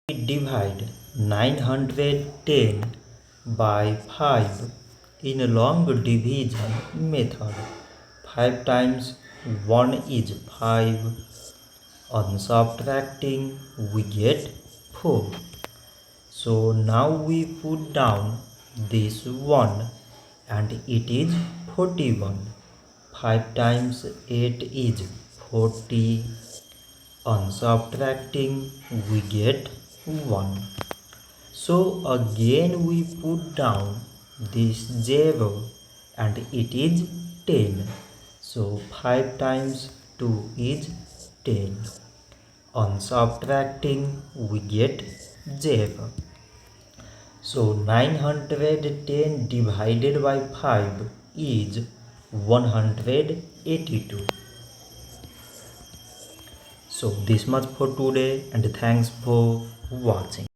We divide 910 by 5 in a long division method. 5 times 1 is 5. On subtracting, we get 4. So now we put down this 1 and it is 41. 5 times 8 is 40. On subtracting, we get 1. So again we put down this 0 and it is 10. So 5 times 2 is 10. On subtracting, we get 0. So 910 divided by 5 is 182. So this much for today and thanks for watching.